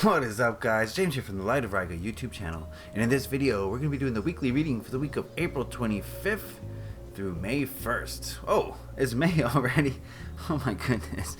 What is up, guys? James here from the Light of Riga YouTube channel, and in this video we're going to be doing the weekly reading for the week of April 25th through May 1st. Oh, it's May already. Oh my goodness.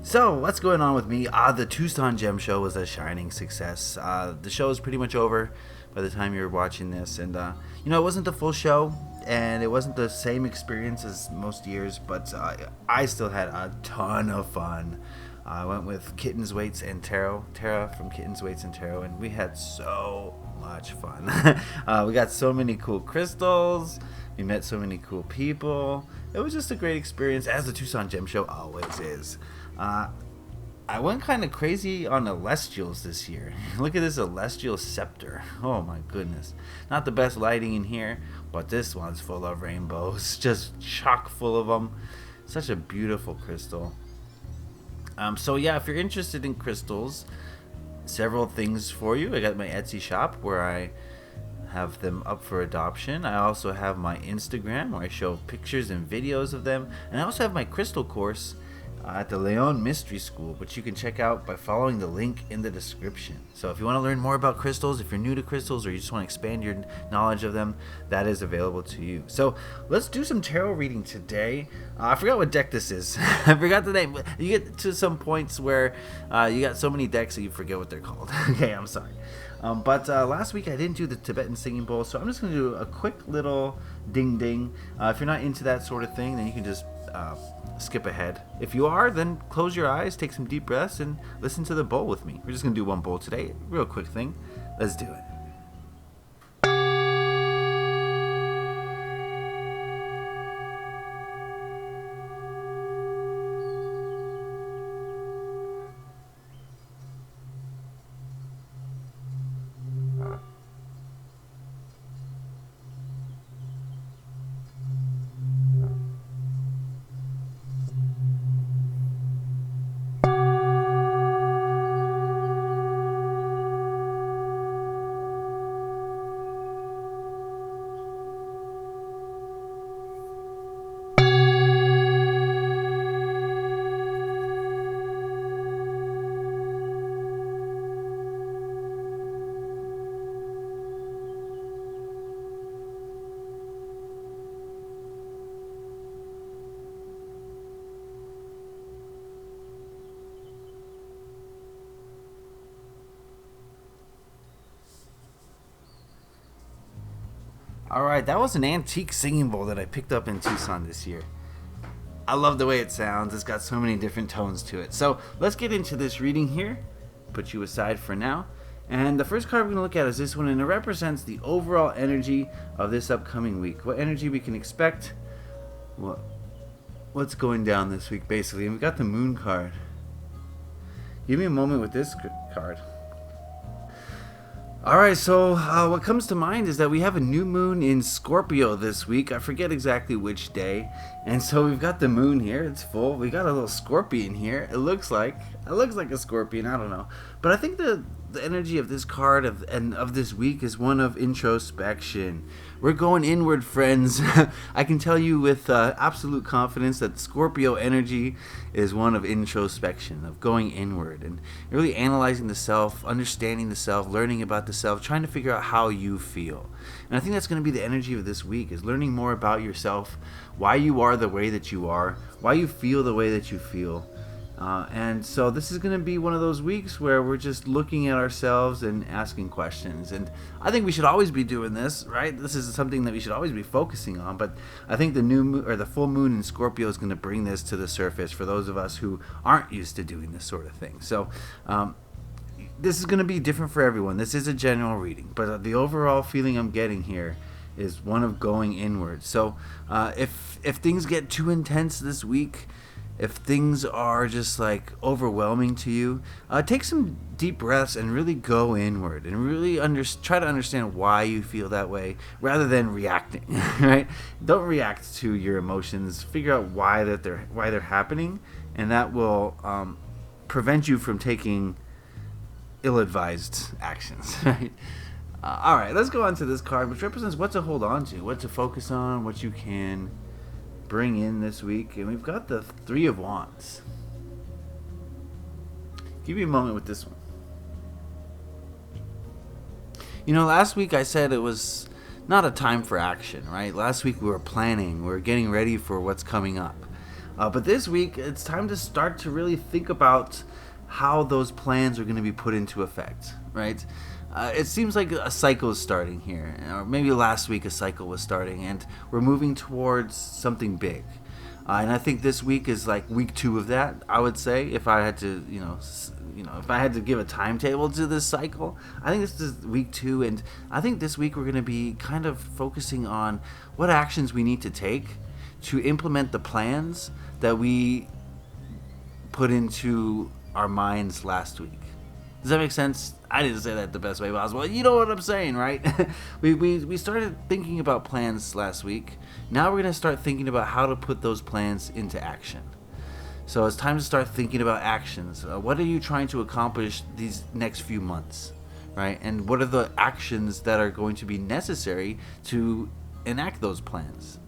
So what's going on with me? The Tucson Gem Show was a shining success. The show is pretty much over by the time you're watching this, and you know, it wasn't the full show and it wasn't the same experience as most years, but I still had a ton of fun. I went with Kittens, Weights, and Tarot. Tara from Kittens, Weights, and Tarot, and we had so much fun. We got so many cool crystals. We met so many cool people. It was just a great experience, as the Tucson Gem Show always is. I went kind of crazy on Celestials this year. Look at this Celestial Scepter. Oh my goodness. Not the best lighting in here, but this one's full of rainbows. Just chock full of them. Such a beautiful crystal. So yeah, if you're interested in crystals, several things for you. I got my Etsy shop where I have them up for adoption. I also have my Instagram where I show pictures and videos of them. And I also have my crystal course at the Leon Mystery School, which you can check out by following the link in the description. So if you want to learn more about crystals, if you're new to crystals, or you just want to expand your knowledge of them, that is available to you. So let's do some tarot reading today. I forgot what deck this is. I forgot the name. You get to some points where you got so many decks that you forget what they're called. Okay, I'm sorry. But last week I didn't do the Tibetan singing bowl, so I'm just going to do a quick little ding ding. If you're not into that sort of thing, then you can just skip ahead. If you are, then close your eyes, take some deep breaths, and listen to the bowl with me. We're just going to do one bowl today. Real quick thing. Let's do it. Alright, that was an antique singing bowl that I picked up in Tucson this year. I love the way it sounds. It's got so many different tones to it. So let's get into this reading here. Put you aside for now. And the first card we're going to look at is this one, and it represents the overall energy of this upcoming week. What energy we can expect. What's going down this week, basically. And we got the Moon card. Give me a moment with this card. Alright, so what comes to mind is that we have a new moon in Scorpio this week. I forget exactly which day. And so we've got the moon here. It's full. We got a little scorpion here. It looks like a scorpion. I don't know. But I think the energy of this card of this week is one of introspection. We're going inward, friends. I can tell you with absolute confidence that Scorpio energy is one of introspection, of going inward and really analyzing the self, understanding the self, learning about the self, trying to figure out how you feel. And I think that's going to be the energy of this week, is learning more about yourself, why you are the way that you are, why you feel the way that you feel. And so this is going to be one of those weeks where we're just looking at ourselves and asking questions. And I think we should always be doing this, right? This is something that we should always be focusing on. But I think the new moon, or the full moon in Scorpio, is going to bring this to the surface for those of us who aren't used to doing this sort of thing. So this is going to be different for everyone. This is a general reading, but the overall feeling I'm getting here is one of going inward. So if things get too intense this week, if things are just like overwhelming to you, take some deep breaths and really go inward and really try to understand why you feel that way rather than reacting. Right? Don't react to your emotions. Figure out why they're happening, and that will prevent you from taking ill-advised actions. Right? All right, let's go on to this card, which represents what to hold on to, what to focus on, what you can bring in this week. And we've got the Three of Wands. Give me a moment with this one. You know, last week I said it was not a time for action, right? Last week we were planning, we were getting ready for what's coming up. But this week it's time to start to really think about how those plans are going to be put into effect, right? It seems like a cycle is starting here, or maybe last week a cycle was starting, and we're moving towards something big. And I think this week is like week 2 of that. I would say, if I had to, if I had to give a timetable to this cycle, I think this is week 2, and I think this week we're going to be kind of focusing on what actions we need to take to implement the plans that we put into our minds last week. Does that make sense? I didn't say that the best way possible. You know what I'm saying, right? we started thinking about plans last week. Now we're going to start thinking about how to put those plans into action. So it's time to start thinking about actions. What are you trying to accomplish these next few months, right? And what are the actions that are going to be necessary to enact those plans?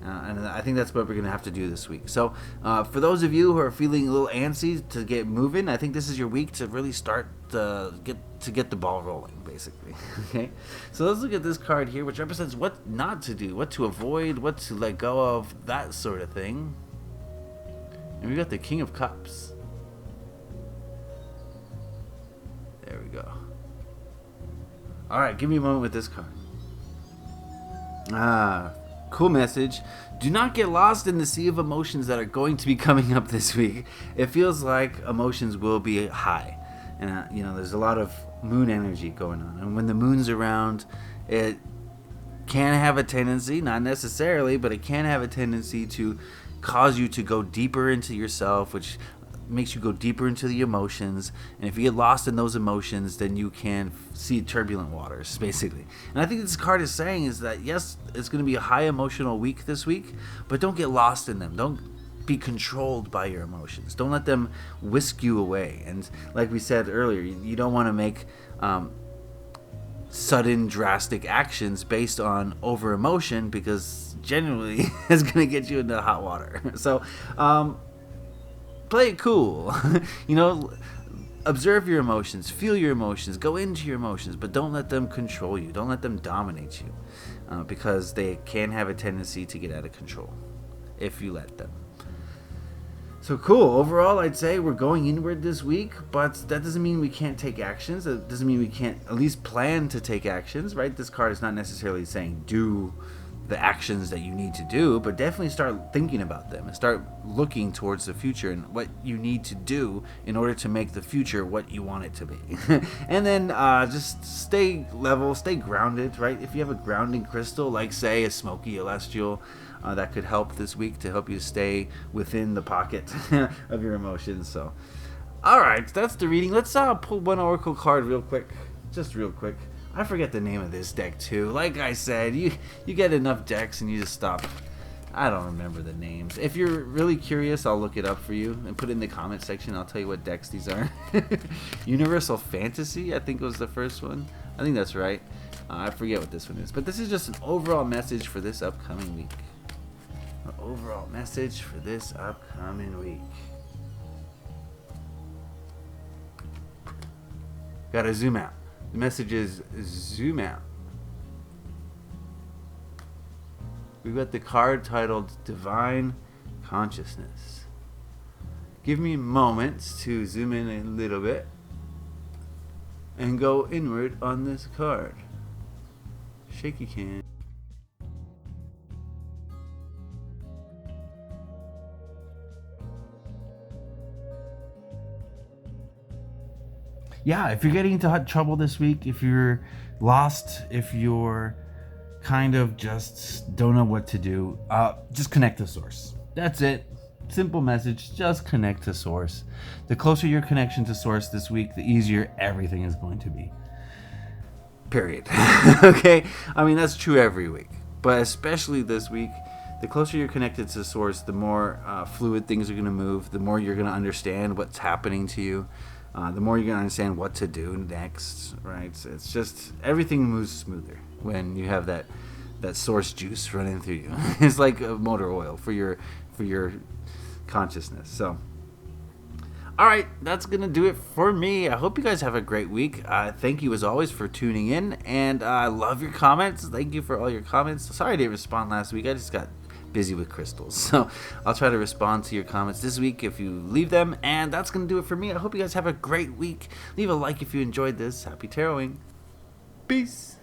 And I think that's what we're going to have to do this week. So for those of you who are feeling a little antsy to get moving, I think this is your week to really start to get the ball rolling, basically. Okay, so let's look at this card here, which represents what not to do, what to avoid, what to let go of, that sort of thing. And we got the King of Cups. There we go. All right, give me a moment with this card. Cool message. Do not get lost in the sea of emotions that are going to be coming up this week. It feels like emotions will be high. And, there's a lot of moon energy going on. And when the moon's around, it can have a tendency, not necessarily, but it can have a tendency to cause you to go deeper into yourself, which makes you go deeper into the emotions. And if you get lost in those emotions, then you can see turbulent waters, basically. And I think this card is saying is that, yes, it's going to be a high emotional week this week, but don't get lost in them. Don't be controlled by your emotions. Don't let them whisk you away. And like we said earlier, you don't want to make sudden drastic actions based on over emotion, because generally it's going to get you into hot water. So play it cool. Observe your emotions, feel your emotions, go into your emotions, but don't let them control you. Don't let them dominate you, because they can have a tendency to get out of control if you let them. So cool. Overall, I'd say we're going inward this week, but that doesn't mean we can't take actions. That doesn't mean we can't at least plan to take actions, right? This card is not necessarily saying do the actions that you need to do, but definitely start thinking about them and start looking towards the future and what you need to do in order to make the future what you want it to be. And then just stay level, stay grounded, right? If you have a grounding crystal, like say a smoky celestial, that could help this week to help you stay within the pocket of your emotions. So all right, that's the reading. Let's pull one oracle card real quick, just real quick. I forget the name of this deck too. Like I said, you get enough decks and you just stop. I don't remember the names. If you're really curious, I'll look it up for you and put it in the comment section. I'll tell you what decks these are. Universal Fantasy, I think was the first one. I think that's right. I forget what this one is. But this is just an overall message for this upcoming week. An overall message for this upcoming week. Gotta zoom out. The message is zoom out. We've got the card titled Divine Consciousness. Give me moments to zoom in a little bit and go inward on this card. Shaky can. Yeah, if you're getting into trouble this week, if you're lost, if you're kind of just don't know what to do, just connect to source. That's it. Simple message, just connect to source. The closer your connection to source this week, the easier everything is going to be. Period. Okay? I mean, that's true every week, but especially this week, the closer you're connected to source, the more fluid things are going to move, the more you're going to understand what's happening to you. The more you're going to understand what to do next, right? So it's just, everything moves smoother when you have that source juice running through you. It's like a motor oil for your consciousness. So, Alright, that's going to do it for me. I hope you guys have a great week. Thank you as always for tuning in, and I love your comments. Thank you for all your comments. Sorry I didn't respond last week. I just got busy with crystals. So I'll try to respond to your comments this week if you leave them. And that's going to do it for me. I hope you guys have a great week. Leave a like if you enjoyed this. Happy taroting. Peace.